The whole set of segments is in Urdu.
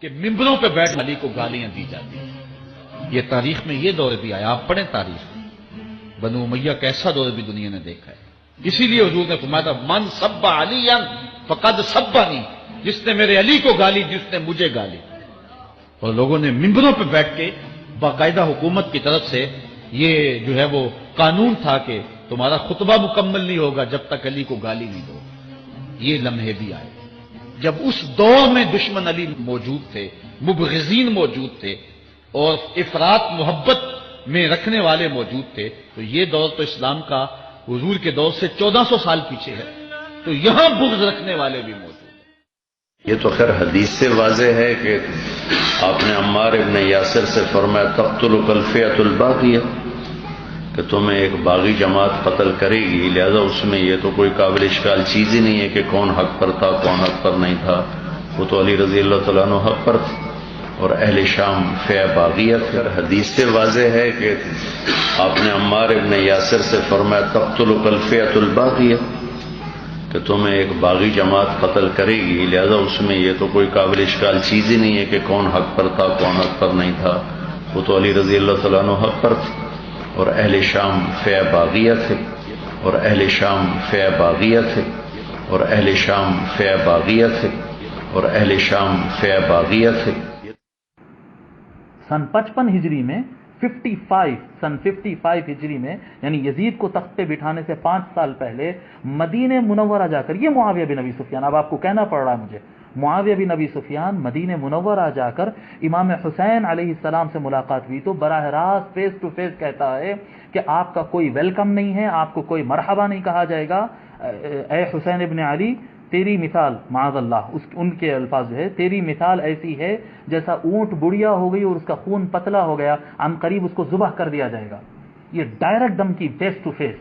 کہ ممبروں پہ بیٹھ علی کو گالیاں دی جاتی ہیں۔ یہ تاریخ میں یہ دور بھی آیا، آپ پڑھیں تاریخ، بنو امیہ کا ایسا دور بھی دنیا نے دیکھا ہے۔ اسی لیے حضور نے فرمایا تھا من سب علی فقد سبنی، جس نے میرے علی کو گالی جس نے مجھے گالی۔ اور لوگوں نے ممبروں پہ بیٹھ کے باقاعدہ حکومت کی طرف سے یہ جو ہے وہ قانون تھا کہ تمہارا خطبہ مکمل نہیں ہوگا جب تک علی کو گالی نہیں دو۔ یہ لمحے بھی آئے جب اس دور میں دشمن علی موجود تھے، مبغضین موجود تھے، اور افراط محبت میں رکھنے والے موجود تھے، تو یہ دور تو اسلام کا حضور کے دور سے 1400 سال پیچھے ہے، تو یہاں بغض رکھنے والے بھی موجود ہیں۔ یہ تو خیر حدیث سے واضح ہے کہ آپ نے عمار ابن یاسر سے فرمایا تقتلک الفئۃ الباغیہ، کہ تمہیں ایک باغی جماعت قتل کرے گی، لہذا اس میں یہ تو کوئی قابل اشکال چیز ہی نہیں ہے کہ کون حق پر تھا کون حق پر نہیں تھا، وہ تو علی رضی اللہ تعالیٰ عنہ حق پر تھے اور اہل شام فئہ باغیہ تھے۔ حدیث سے واضح ہے کہ آپ نے عمار ابن یاسر سے فرمایا تقتلک الفئۃ الباغیہ، کہ تمہیں ایک باغی جماعت قتل کرے گی، لہذا اس میں یہ تو کوئی قابل اشکال چیز ہی نہیں ہے کہ کون حق پر تھا کون حق پر نہیں تھا، وہ تو علی رضی اللہ تعالیٰ عنہ حق پر تھے اور اہل شام فئہ باغیہ تھے اور اہل شام فئہ باغیہ تھے اور اہل شام فئہ باغیہ تھے اور اہل شام فئہ باغیہ تھے۔ سن 55 ہجری میں 55 ہجری میں، یعنی یزید کو تخت پہ بٹھانے سے 5 سال پہلے مدینہ منورہ جا کر، یہ معاویہ بن ابی سفیان، اب آپ کو کہنا پڑ رہا ہے مجھے، معاویہ بن ابی سفیان مدینہ منورہ جا کر امام حسین علیہ السلام سے ملاقات ہوئی تو براہ راست فیس ٹو فیس کہتا ہے کہ آپ کا کوئی ویلکم نہیں ہے، آپ کو کوئی مرحبا نہیں کہا جائے گا، اے حسین ابن علی تیری مثال، معاذ اللہ ان کے الفاظ جو ہے، تیری مثال ایسی ہے جیسا اونٹ بڑھیا ہو گئی اور اس کا خون پتلا ہو گیا، عن قریب اس کو ذبح کر دیا جائے گا۔ یہ ڈائریکٹ دھمکی فیس ٹو فیس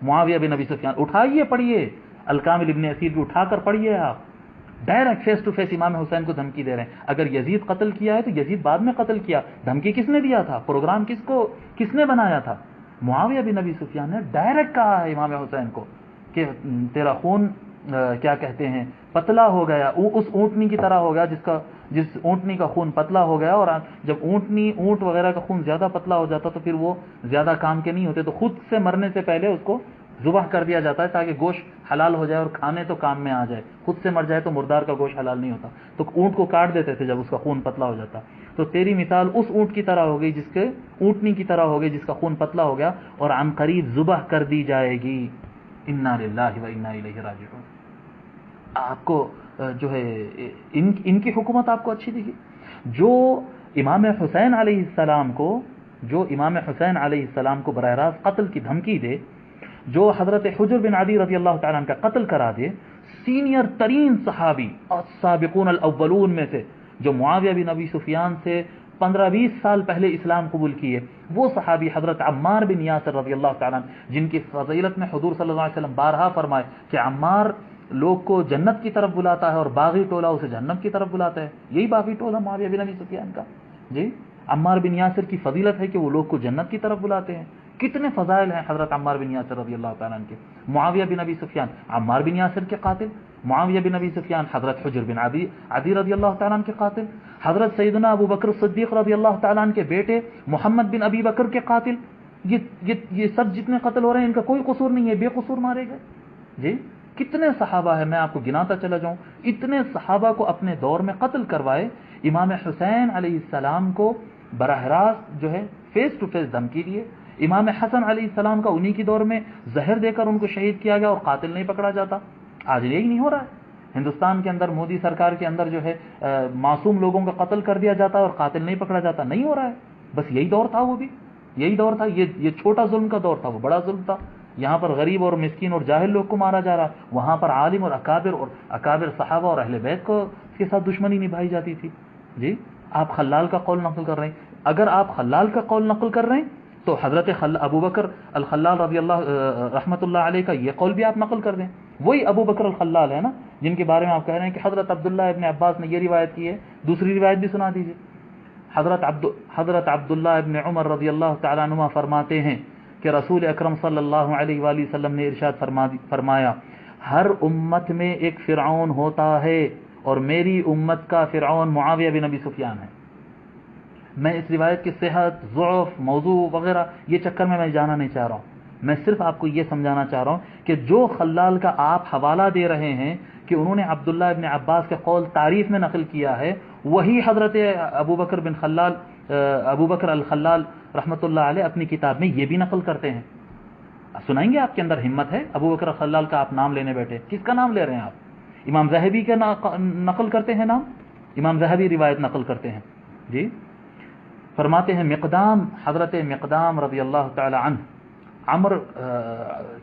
معاویہ بن ابی سفیان، اٹھائیے پڑھیے الکامل ابن اسیر بھی اٹھا کر پڑھیے آپ، ڈائریکٹ فیس ٹو فیس امام حسین کو دھمکی دے رہے ہیں۔ اگر یزید قتل کیا ہے تو یزید بعد میں قتل کیا، دھمکی کس نے دیا تھا، پروگرام کس نے بنایا تھا؟ معاویہ بن ابی سفیان نے ڈائریکٹ کہا ہے امام حسین کو کہ تیرا خون کیا کہتے ہیں پتلا ہو گیا، اس اونٹنی کی طرح ہو گیا جس اونٹنی کا خون پتلا ہو گیا، اور جب اونٹ وغیرہ کا خون زیادہ پتلا ہو جاتا تو پھر وہ زیادہ کام کے نہیں ہوتے، تو خود سے مرنے سے پہلے اس کو ذبح کر دیا جاتا ہے تاکہ گوشت حلال ہو جائے اور کھانے تو کام میں آ جائے، خود سے مر جائے تو مردار کا گوشت حلال نہیں ہوتا، تو اونٹ کو کاٹ دیتے تھے جب اس کا خون پتلا ہو جاتا۔ تو تیری مثال اس اونٹ کی طرح ہو گئی جس کے اونٹنی کی طرح ہو گئی جس کا خون پتلا ہو گیا اور عن قریب ذبح کر دی جائے گی۔ انا للہ و انا الیہ راجعون۔ آپ کو جو ہے ان کی حکومت آپ کو اچھی دکھی؟ جو امام حسین علیہ السلام کو براہ راست قتل کی دھمکی دے، جو حضرت حجر بن عدی رضی اللہ تعالیٰ عنہ کا قتل کرا دے، سینئر ترین صحابی اور سابقون الاولون میں سے، جو معاویہ بن ابی سفیان سے 15-20 سال پہلے اسلام قبول کیے، وہ صحابی حضرت عمار بن یاسر رضی اللہ تعالیٰ عنہ، جن کی فضیلت میں حضور صلی اللہ علیہ وسلم بارہا فرمائے کہ عمار لوگ کو جنت کی طرف بلاتا ہے اور باغی ٹولہ اسے جہنم کی طرف بلاتا ہے، یہی باغی ٹولہ معاویہ بن ابی سفیان کا۔ جی عمار بن یاسر کی فضیلت ہے کہ وہ لوگ کو جنت کی طرف بلاتے ہیں، کتنے فضائل ہیں حضرت عمار بن یاسر رضی اللہ تعالیٰ عنہ کے۔ معاویہ بن ابی سفیان عمار بن یاسر کے قاتل، معاویہ بن ابی سفیان حضرت حجر بن عدی رضی اللہ تعالیٰ عنہ کے قاتل، حضرت سیدنا ابو بکر صدیق رضی اللہ تعالیٰ عنہ کے بیٹے محمد بن ابی بکر کے قاتل، یہ سب جتنے قتل ہو رہے ہیں ان کا کوئی قصور نہیں ہے، بے قصور مارے گئے۔ جی کتنے صحابہ ہیں، میں آپ کو گناتا چلا جاؤں، اتنے صحابہ کو اپنے دور میں قتل کروائے۔ امام حسین علیہ السلام کو براہ راست جو ہے فیس ٹو فیس دھمکی دیے، امام حسن علیہ السلام کا انہی کی دور میں زہر دے کر ان کو شہید کیا گیا اور قاتل نہیں پکڑا جاتا۔ آج یہی نہیں ہو رہا ہے ہندوستان کے اندر، مودی سرکار کے اندر جو ہے معصوم لوگوں کا قتل کر دیا جاتا ہے اور قاتل نہیں پکڑا جاتا، نہیں ہو رہا ہے۔ بس یہی دور تھا، وہ بھی یہی دور تھا، یہ چھوٹا ظلم کا دور تھا، وہ بڑا ظلم تھا۔ یہاں پر غریب اور مسکین اور جاہل لوگ کو مارا جا رہا، وہاں پر عالم اور اکابر صحابہ اور اہل بیت کو کے ساتھ دشمنی نبھائی جاتی تھی۔ جی آپ خلال کا قول نقل کر رہے ہیں، اگر آپ خلال کا قول نقل کر رہے ہیں تو حضرت ابو بکر الخلال رضی اللہ رحمۃ اللہ علیہ کا یہ قول بھی آپ نقل کر دیں، وہی ابو بکر الخلال ہے نا جن کے بارے میں آپ کہہ رہے ہیں کہ حضرت عبداللہ ابن عباس نے یہ روایت کی ہے، دوسری روایت بھی سنا دیجیے۔ حضرت عبداللہ ابن عمر رضی اللہ تعالیٰ عنہ فرماتے ہیں کہ رسول اکرم صلی اللہ علیہ وآلہ وسلم نے ارشاد فرمایا، ہر امت میں ایک فرعون ہوتا ہے اور میری امت کا فرعون معاویہ بن ابی سفیان ہے۔ میں اس روایت کی صحت، ضعف، موضوع وغیرہ یہ چکر میں جانا نہیں چاہ رہا ہوں، میں صرف آپ کو یہ سمجھانا چاہ رہا ہوں کہ جو خلال کا آپ حوالہ دے رہے ہیں کہ انہوں نے عبداللہ ابن عباس کے قول تعریف میں نقل کیا ہے، وہی حضرت ابو بکر الخلال رحمۃ اللہ علیہ اپنی کتاب میں یہ بھی نقل کرتے ہیں۔ سنائیں گے؟ آپ کے اندر ہمت ہے؟ ابو بکر الخلال کا آپ نام لینے بیٹھے، کس کا نام لے رہے ہیں آپ؟ امام ذہبی کا نقل کرتے ہیں نام، امام ذہبی روایت نقل کرتے ہیں جی۔ فرماتے ہیں مقدام، حضرت مقدام رضی اللہ تعالی عنہ،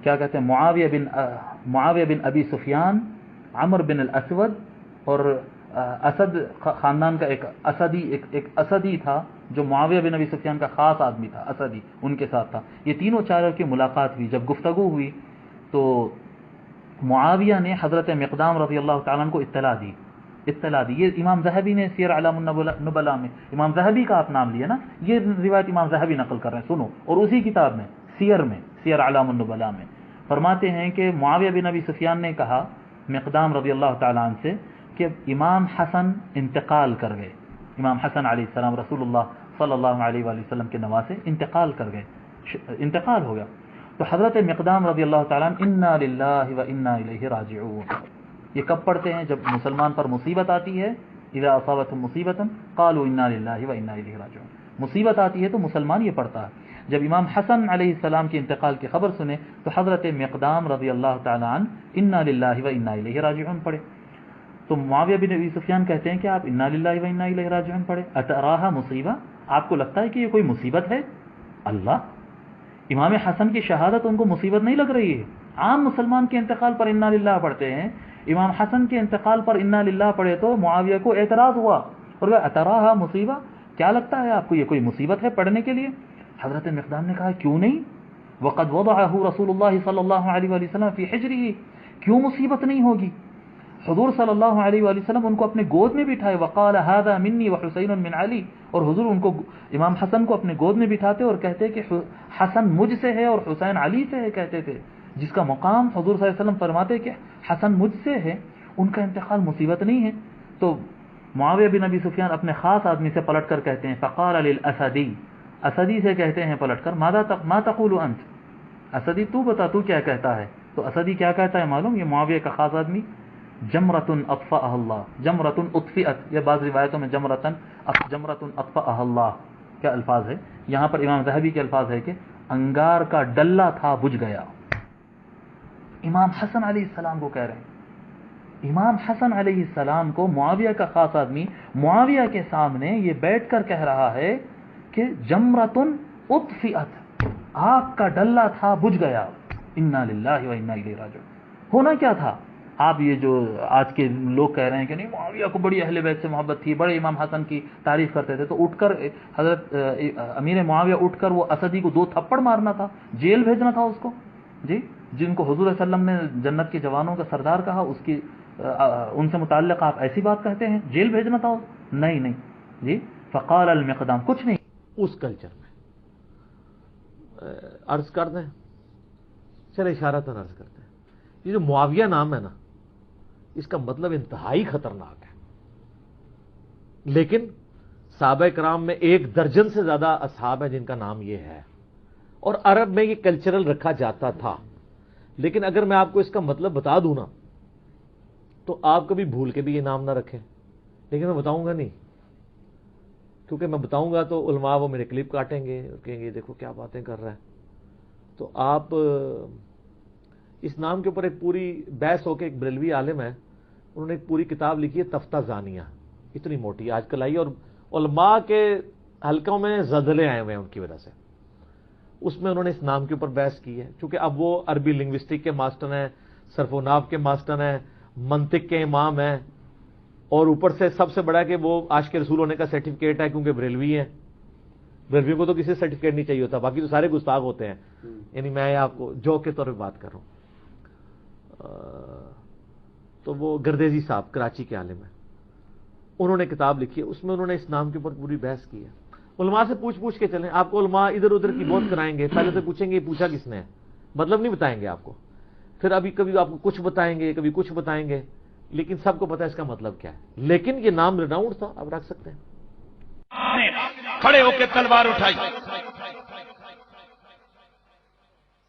کیا کہتے ہیں، معاویہ بن ابی سفیان، عمر بن الاسود اور اسد خاندان کا ایک اسدی تھا جو معاویہ بن ابی سفیان کا خاص آدمی تھا، اسدی ان کے ساتھ تھا۔ یہ تینوں چاروں کی ملاقات ہوئی، جب گفتگو ہوئی تو معاویہ نے حضرت مقدام رضی اللہ تعالیٰ عنہ کو اطلاع دی۔ یہ امام ذہبی نے سیر اعلام النبلاء میں، امام ذہبی کا آپ نام لیا نا، یہ روایت امام ذہبی نقل کر رہے ہیں، سنو، اور اسی کتاب میں سیر اعلام النبلاء میں فرماتے ہیں کہ معاویہ بن ابی سفیان نے کہا مقدام رضی اللہ تعالیٰ عنہ سے کہ امام حسن انتقال کر گئے، امام حسن علیہ السلام رسول اللہ صلی اللہ علیہ وآلہ وسلم کے نواسے انتقال کر گئے، انتقال ہو گیا۔ تو حضرت مقدام رضی اللہ تعالیٰ عنہ انا للہ و انا الیہ راجعون، یہ کب پڑھتے ہیں؟ جب مسلمان پر مصیبت آتی ہے، اذا اصابتهم مصیبۃ قالوا انا للہ و انا الیہ راجعون، مصیبت آتی ہے تو مسلمان یہ پڑھتا ہے۔ جب امام حسن علیہ السلام کے انتقال کی خبر سنے تو حضرت مقدام رضی اللہ تعالی عنہ انا للہ و انا الیہ راجعون پڑھے۔ تو معاویہ بن ابی سفیان کہتے ہیں کہ آپ انا للہ و انا الیہ راجعون پڑھے، اتراہا مصیبہ، آپ کو لگتا ہے کہ یہ کوئی مصیبت ہے؟ اللہ، امام حسن کی شہادت ان کو مصیبت نہیں لگ رہی ہے؟ عام مسلمان کے انتقال پر انا للہ پڑھتے ہیں، امام حسن کے انتقال پر انا للہ پڑھے تو معاویہ کو اعتراض ہوا اور وہ اتراہا مصیبہ، کیا لگتا ہے آپ کو یہ کوئی مصیبت ہے پڑھنے کے لیے؟ حضرت مقدام نے کہا کیوں نہیں، وقد وضعہ رسول اللہ صلی اللہ علیہ وآلہ وسلم فی حجرہ، کیوں مصیبت نہیں ہوگی؟ حضور صلی اللہ علیہ وآلہ وسلم ان کو اپنے گود میں بٹھائے، وقال ھذا منی وحسین من علی، اور حضور ان کو، امام حسن کو اپنے گود میں بٹھاتے اور کہتے کہ حسن مجھ سے ہے اور حسین علی سے ہے، کہتے تھے، جس کا مقام حضور صلی اللہ علیہ وسلم فرماتے کہ حسن مجھ سے ہے، ان کا انتقال مصیبت نہیں ہے۔ تو معاویہ بن ابی سفیان اپنے خاص آدمی سے پلٹ کر کہتے ہیں، فقال للاسدی، اسدی سے کہتے ہیں پلٹ کر، ما تقول انت، اسدی تو بتا تو کیا کہتا ہے؟ تو اسدی کیا کہتا ہے معلوم؟ یہ معاویہ کا خاص آدمی، جمرۃ اطفأها اللہ، جمرۃ اطفئت، یہ بعض روایتوں میں جمرۃ اطفأها اللہ کیا الفاظ ہے، یہاں پر امام ذہبی کے الفاظ ہے کہ انگار کا ڈلہ تھا بجھ گیا۔ امام حسن علیہ السلام کو کہہ رہے ہیں، امام حسن علیہ السلام کو معاویہ کا خاص آدمی معاویہ کے سامنے یہ بیٹھ کر کہہ رہا ہے کہ جمرۃ اطفئت، آگ کا ڈلہ تھا بجھ گیا، انا للہ و انا الیہ راجعون۔ ہونا کیا تھا؟ آپ یہ جو آج کے لوگ کہہ رہے ہیں کہ نہیں معاویہ کو بڑی اہل بیت سے محبت تھی، بڑے امام حسن کی تعریف کرتے تھے، تو اٹھ کر حضرت امیر معاویہ اٹھ کر وہ اسدی کو 2 تھپڑ مارنا تھا، جیل بھیجنا تھا اس کو، جی، جن کو حضور صلی اللہ علیہ وسلم نے جنت کے جوانوں کا سردار کہا، اس کی ان سے متعلق آپ ایسی بات کہتے ہیں؟ جیل بھیجنا تھا؟ نہیں جی۔ فقال المقدام، کچھ نہیں، اس کلچر میں عرض کر دیں، چلے اشارتاً عرض کرتے ہیں، یہ جو معاویہ نام ہے نا، اس کا مطلب انتہائی خطرناک ہے، لیکن صحابہ کرام میں 1 درجن سے زیادہ اصحاب ہیں جن کا نام یہ ہے، اور عرب میں یہ کلچرل رکھا جاتا تھا، لیکن اگر میں آپ کو اس کا مطلب بتا دوں نا تو آپ کبھی بھول کے بھی یہ نام نہ رکھیں، لیکن میں بتاؤں گا نہیں، کیونکہ میں بتاؤں گا تو علماء وہ میرے کلپ کاٹیں گے اور کہیں گے دیکھو کیا باتیں کر رہا ہے۔ تو آپ اس نام کے اوپر ایک پوری بحث ہو کے، ایک بریلوی عالم ہے، انہوں نے ایک پوری کتاب لکھی ہے تفتہ زانیہ، اتنی موٹی آج کل آئی، اور علماء کے حلقوں میں زلزلے آئے ہوئے ہیں ان کی وجہ سے، اس میں انہوں نے اس نام کے اوپر بحث کی ہے، چونکہ اب وہ عربی لنگوسٹک کے ماسٹر ہیں، صرف و نحو کے ماسٹر ہیں، منطق کے امام ہیں، اور اوپر سے سب سے بڑا کہ وہ عاشق رسول ہونے کا سرٹیفکیٹ ہے، کیونکہ بریلوی ہیں، بریلوی کو تو کسی سرٹیفکیٹ نہیں چاہیے ہوتا، باقی تو سارے گستاخ ہوتے ہیں، یعنی میں آپ کو جوک کے طور پہ بات کر رہا ہوں۔ تو وہ گردیزی صاحب کراچی کے عالم ہیں، انہوں نے کتاب لکھی ہے، اس میں انہوں نے اس نام کے اوپر پوری بحث کی ہے۔ علماء سے پوچھ کے چلیں، آپ کو علماء ادھر ادھر کی بہت کرائیں گے، پہلے تو پوچھیں گے یہ پوچھا کس نے ہے، مطلب نہیں بتائیں گے آپ کو، پھر ابھی کبھی آپ کو کچھ بتائیں گے، کبھی کچھ بتائیں گے، لیکن سب کو پتا ہے اس کا مطلب کیا ہے، لیکن یہ نام رناؤنڈ تھا، اب رکھ سکتے ہیں۔ کھڑے ہو کے تلوار اٹھائی،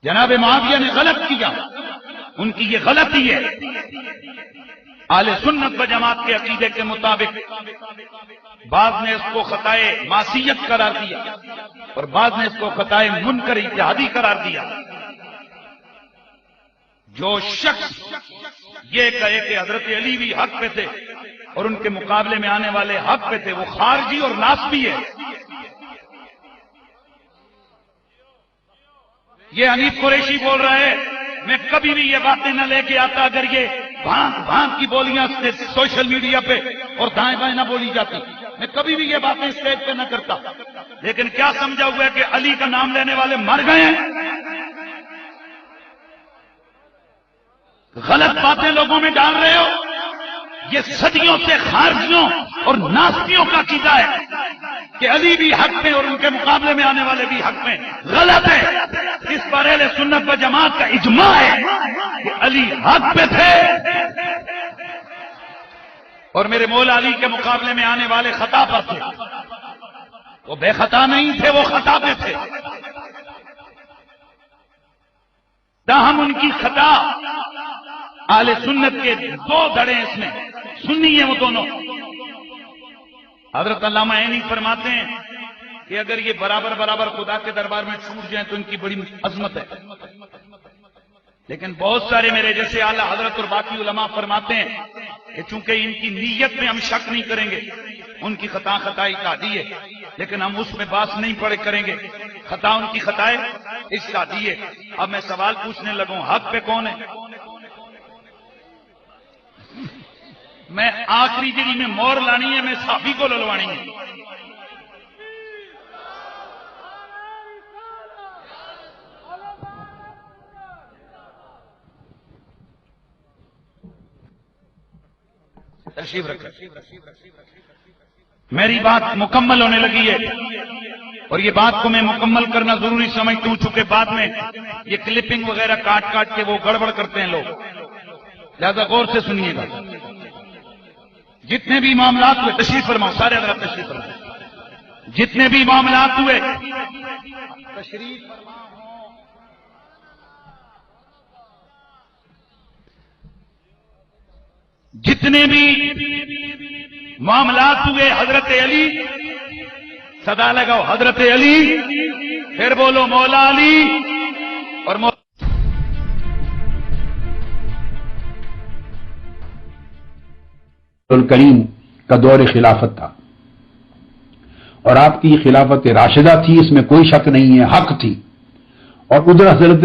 جناب معاویہ نے غلط کیا، ان کی یہ غلطی ہے۔ اہل سنت و جماعت کے عقیدے کے مطابق بعض نے اس کو خطائے معصیت قرار دیا اور بعض نے اس کو خطائے منکر اجتہادی قرار دیا۔ جو شخص یہ کہے کہ حضرت علی بھی حق پہ تھے اور ان کے مقابلے میں آنے والے حق پہ تھے، وہ خارجی اور ناسبی ہے۔ یہ حنیف قریشی بول رہا ہے، میں کبھی بھی یہ باتیں نہ لے کے آتا اگر یہ بھانک بھانک کی بولیاں سوشل میڈیا پہ اور دائیں بائیں نہ بولی جاتی، میں کبھی بھی یہ باتیں اسٹیج پہ نہ کرتا۔ لیکن کیا سمجھا ہوا ہے کہ علی کا نام لینے والے مر گئے ہیں؟ غلط باتیں لوگوں میں ڈال رہے ہو، یہ صدیوں سے خارجیوں اور ناسبیوں کا عقیدہ ہے کہ علی بھی حق میں اور ان کے مقابلے میں آنے والے بھی حق میں، غلط ہے۔ اس پر اہل سنت و جماعت کا اجماع ہے کہ علی حق پہ تھے اور میرے مولا علی کے مقابلے میں آنے والے خطا پر تھے۔ وہ بے خطا نہیں تھے، وہ خطا پہ تھے۔ تاہم ان کی خطا، اہل سنت کے دو دھڑے اس میں، سنی ہیں وہ دونوں۔ حضرت علامہ عینی فرماتے ہیں کہ اگر یہ برابر برابر خدا کے دربار میں ٹوٹ جائیں تو ان کی بڑی عظمت ہے، لیکن بہت سارے میرے جیسے اعلیٰ حضرت اور باقی علماء فرماتے ہیں کہ چونکہ ان کی نیت میں ہم شک نہیں کریں گے، ان کی خطا خطائی اجتہادی ہے، لیکن ہم اس میں باس نہیں پڑے کریں گے، خطا ان کی خطائے اجتہادی ہے۔ اب میں سوال پوچھنے لگوں، حق پہ کون ہے؟ میں آخری جڑی میں مور لانی ہے، میں صحابی کو للوانی ہے۔ تشریف رکھیں، میری بات مکمل ہونے لگی ہے اور یہ بات کو میں مکمل کرنا ضروری سمجھتا ہوں، چونکہ بعد میں یہ کلپنگ وغیرہ کاٹ کاٹ کے وہ گڑبڑ کرتے ہیں لوگ، لہذا غور سے سنیے گا۔ جتنے بھی معاملات ہوئے، تشریف فرماؤ سارے حضرات تشریف فرماؤ، جتنے بھی معاملات ہوئے تشریف فرماؤ، جتنے بھی معاملات ہوئے حضرت علی، صدا لگاؤ حضرت علی، پھر بولو مولا علی اور کریم کا دور خلافت تھا اور آپ کی خلافت راشدہ تھی، اس میں کوئی شک نہیں ہے، حق تھی۔ اور ادھر حضرت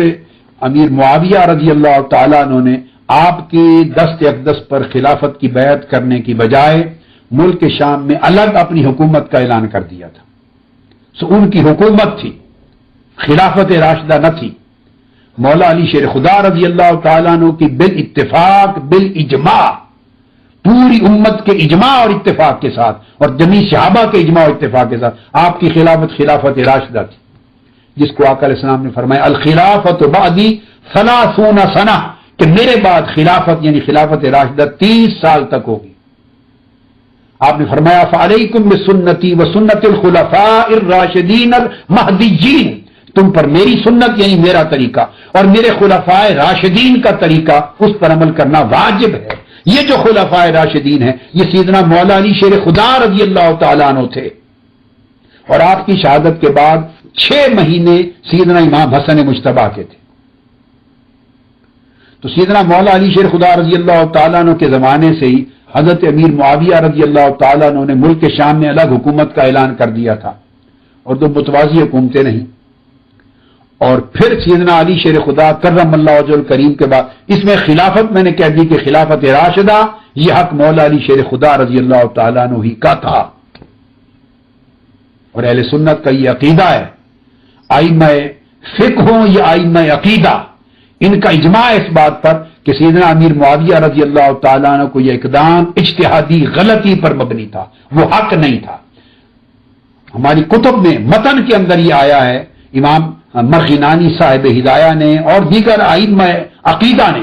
امیر معاویہ رضی اللہ تعالیٰ عنہ نے آپ کی دست اقدس پر خلافت کی بیعت کرنے کی بجائے ملک شام میں الگ اپنی حکومت کا اعلان کر دیا تھا۔ سو ان کی حکومت تھی، خلافت راشدہ نہ تھی۔ مولا علی شیر خدا رضی اللہ تعالیٰ عنہ کی بالاتفاق بالاجماع، پوری امت کے اجماع اور اتفاق کے ساتھ اور جمیع صحابہ کے اجماع اور اتفاق کے ساتھ آپ کی خلافت راشدہ تھی، جس کو آقا علیہ السلام نے فرمایا الخلافت بعدی 30 سنہ، کہ میرے بعد خلافت یعنی خلافت راشدہ 30 سال تک ہوگی۔ آپ نے فرمایا فعلیکم بسنتی وسنت الخلفاء الراشدین المہدیین، تم پر میری سنت یعنی میرا طریقہ اور میرے خلفاء راشدین کا طریقہ، اس پر عمل کرنا واجب ہے۔ یہ جو خلفاء راشدین ہیں یہ سیدنا مولا علی شیر خدا رضی اللہ تعالیٰ عنہ تھے، اور آپ کی شہادت کے بعد 6 مہینے سیدنا امام حسن مجتبی کے تھے۔ تو سیدنا مولا علی شیر خدا رضی اللہ تعالیٰ عنہ کے زمانے سے ہی حضرت امیر معاویہ رضی اللہ تعالیٰ عنہ نے ملک کے شام میں الگ حکومت کا اعلان کر دیا تھا، اور دو متوازی حکومتیں نہیں۔ اور پھر سیدنا علی شیر خدا کرم اللہ وجہ الکریم کے بعد اس میں خلافت میں نے کہہ دی کہ خلافت راشدہ یہ حق مولا علی شیر خدا رضی اللہ تعالیٰ عنہ ہی کا تھا، اور اہل سنت کا یہ عقیدہ ہے۔ ائمہ فقہ ہوں یا ائمہ عقیدہ، ان کا اجماع ہے اس بات پر کہ سیدنا امیر معاویہ رضی اللہ تعالیٰ عنہ کو یہ اقدام اجتہادی غلطی پر مبنی تھا، وہ حق نہیں تھا۔ ہماری کتب میں متن کے اندر یہ آیا ہے، امام مرغینانی صاحب ہدایہ نے اور دیگر ائمہ عقیدہ نے